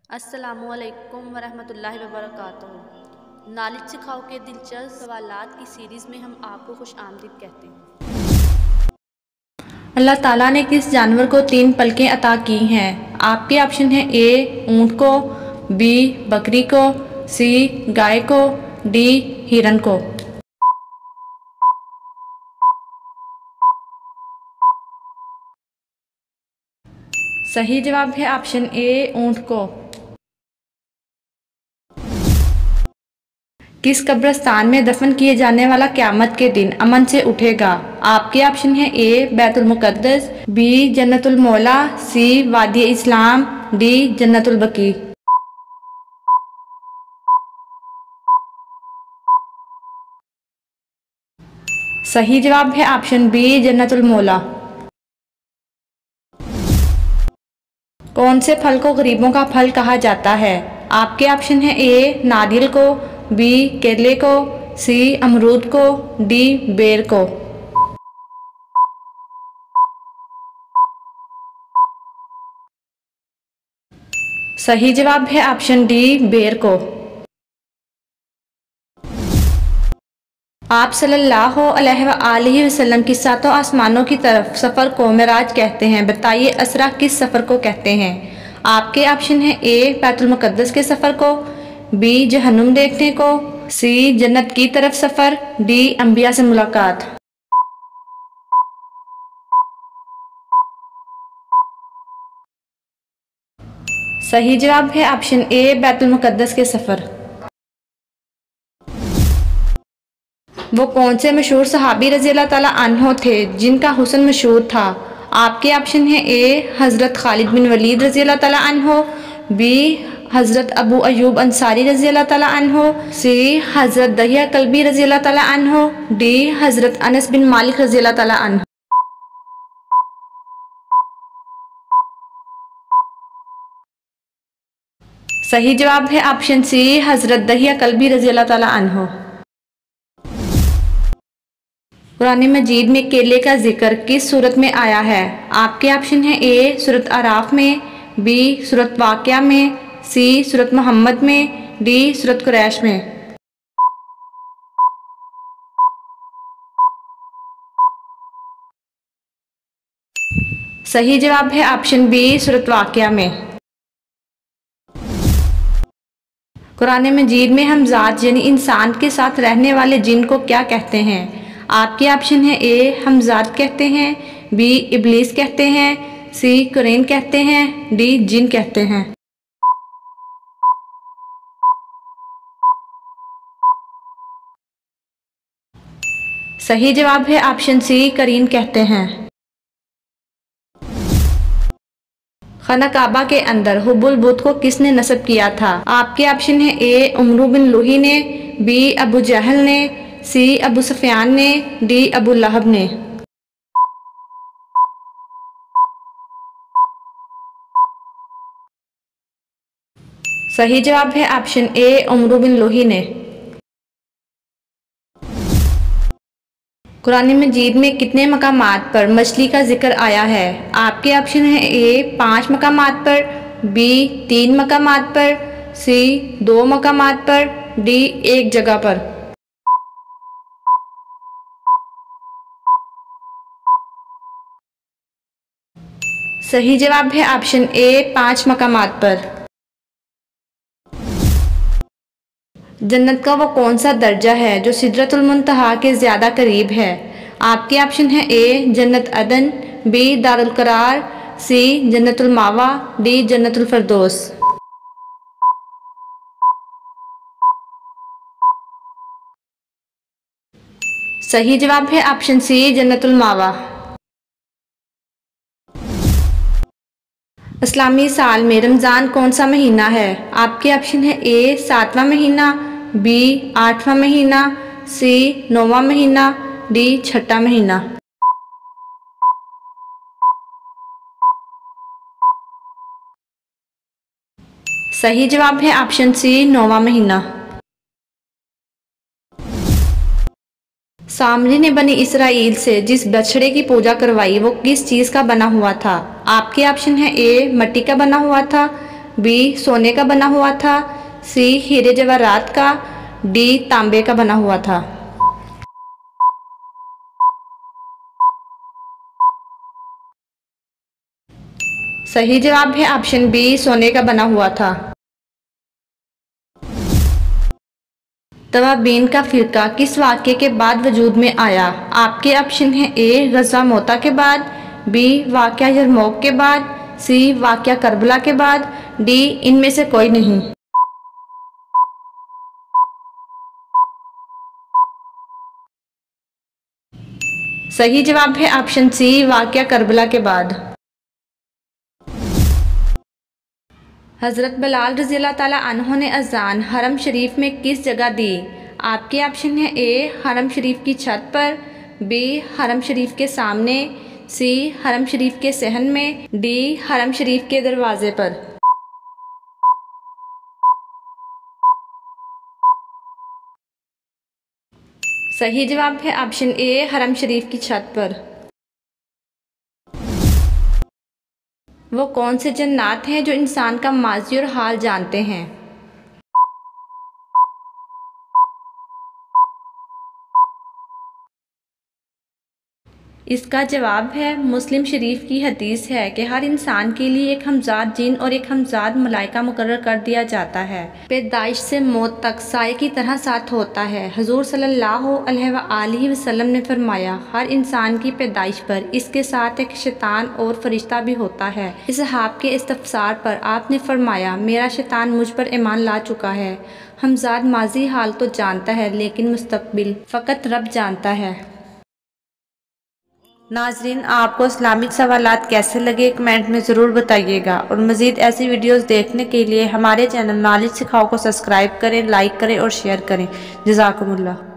अस्सलामुअलैकुम वरहमतुल्लाहि वबरकातुहू। नॉलेज सिखाओ के दिलचस्प सवालात की सीरीज़ में हम आपको खुश आमदीद कहते हैं। अल्लाह ताला ने किस जानवर को 3 पलकें अता की हैं? आपके ऑप्शन हैं ए ऊँट को, बी बकरी को, सी गाय को, डी हिरन को। सही जवाब है ऑप्शन ए ऊँट को। किस कब्रिस्तान में दफन किए जाने वाला क़यामत के दिन अमन से उठेगा? आपके ऑप्शन है ए बैतुल मुक़द्दस, बी जन्नतुल मौला, सी वादी इस्लाम, डी जन्नतुल बकी। सही जवाब है ऑप्शन बी जन्नतुल मौला। कौन से फल को गरीबों का फल कहा जाता है? आपके ऑप्शन है ए नारियल को, बी केले को, सी अमरूद को, डी बेर को। सही जवाब है ऑप्शन डी बेर को। आप सल्लल्लाहु अलैहि वसल्लम की 7 आसमानों की तरफ सफ़र को मेराज कहते हैं। बताइए असरा किस सफ़र को कहते हैं? आपके ऑप्शन है ए बैतुल मुक़द्दस के सफ़र को, बी जहन्नुम देखने को, सी जन्नत की तरफ सफ़र, डी अंबिया से मुलाकात। सही जवाब है ऑप्शन ए बैतुल मुक़द्दस के सफ़र। वो कौन से मशहूर सहाबी रज़ियल्लाहु ताला अन्हो थे जिनका हुस्न मशहूर था? आपके ऑप्शन है ए हज़रत खालिद बिन वलीद रज़ियल्लाहु ताला अन्हो, बी हज़रत अबू अयूब अंसारी रज़ियल्लाहु ताला अन्हो, सी हज़रत दहिया कल्बी रज़ियल्लाहु ताला अन्हो, डी हज़रत अनस बिन मालिक रज़ियल्लाहु ताला अन्हो। सही जवाब है ऑप्शन सी हज़रत दहिया कल्बी रज़ियल्लाहु ताला अन्हो। कुरान मजीद में केले का जिक्र किस सूरत में आया है? आपके ऑप्शन है ए सूरत आराफ में, बी सूरत वाक़िया में, सी सूरत मोहम्मद में, डी सूरत कुरैश में। सही जवाब है ऑप्शन बी सूरत वाक़िया में। कुरान मजीद में हम ज़ात यानी इंसान के साथ रहने वाले जिन को क्या कहते हैं? आपके ऑप्शन है ए हमज़ात कहते हैं, बी इब्लीस कहते हैं, सी कुरैन कहते हैं, डी जिन कहते हैं। सही जवाब है ऑप्शन सी करीन कहते हैं। खाना काबा के अंदर हुब्बुल बुत को किसने नस्ब किया था? आपके ऑप्शन है ए उमरू बिन लुही ने, बी अबू जहल ने, सी अबू सुफियान ने, डी अबू लहब ने। सही जवाब है ऑप्शन ए उमरू बिन लुही ने। कुरान मजीद में कितने मकामात पर मछली का जिक्र आया है? आपके ऑप्शन है ए 5 मकामात पर, बी 3 मकामात पर, सी 2 मकामात पर, डी 1 जगह पर। सही जवाब है ऑप्शन ए 5 मकामात पर। जन्नत का वो कौन सा दर्जा है जो सिदरतुल मुंतहा के ज़्यादा करीब है? आपके ऑप्शन है ए जन्नत अदन, बी दारुल करार, सी जन्नतुल मावा, डी जन्नतुल फरदौस। सही जवाब है ऑप्शन सी जन्नतुल मावा। इस्लामी साल में रमज़ान कौन सा महीना है? आपके ऑप्शन है ए 7वां महीना, बी 8वां महीना, सी 9वां महीना, डी 6ठा महीना। सही जवाब है ऑप्शन सी 9वां महीना। सामरी ने बनी इसराइल से जिस बछड़े की पूजा करवाई वो किस चीज़ का बना हुआ था? आपके ऑप्शन है ए मिट्टी का बना हुआ था, बी सोने का बना हुआ था, सी हीरे जवाहरात का, डी तांबे का बना हुआ था। सही जवाब है ऑप्शन बी सोने का बना हुआ था। तवाबीन का फिरका किस वाक़ये के बाद वजूद में आया? आपके ऑप्शन हैं ए ग़ज़वा मोता के बाद, बी वाक़या यरमौक के बाद, सी वाक़या करबला के बाद, डी इनमें से कोई नहीं। सही जवाब है ऑप्शन सी वाक़या करबला के बाद। हज़रत बिलाल रज़ियल्लाहु ताला अन्हो ने अज़ान हरम शरीफ में किस जगह दी? आपके ऑप्शन है ए हरम शरीफ की छत पर, बी हरम शरीफ के सामने, सी हरम शरीफ के सहन में, डी हरम शरीफ के दरवाजे पर। सही जवाब है ऑप्शन ए हरम शरीफ की छत पर। वो कौन से जन्नात हैं जो इंसान का माजी और हाल जानते हैं? इसका जवाब है मुस्लिम शरीफ की हदीस है कि हर इंसान के लिए एक हमजाद जिन और एक हमजाद मलाइका मुकर्रर कर दिया जाता है। पैदाइश से मौत तक साए की तरह साथ होता है। हुजूर सल्लल्लाहु अलैहि वसल्लम ने फरमाया, हर इंसान की पैदाइश पर इसके साथ एक शैतान और फरिश्ता भी होता है। इस सहाब के इस्तफसार पर आपने फरमाया, मेरा शैतान मुझ पर ईमान ला चुका है। हमजाद माजी हाल तो जानता है लेकिन मुस्तकबिल फ़कत रब जानता है। नाजरीन, आपको इस्लामिक सवालात कैसे लगे कमेंट में ज़रूर बताइएगा और मज़ीद ऐसी वीडियोस देखने के लिए हमारे चैनल नॉलेज सिखाओ को सब्सक्राइब करें, लाइक करें और शेयर करें। जज़ाकुमुल्लाह।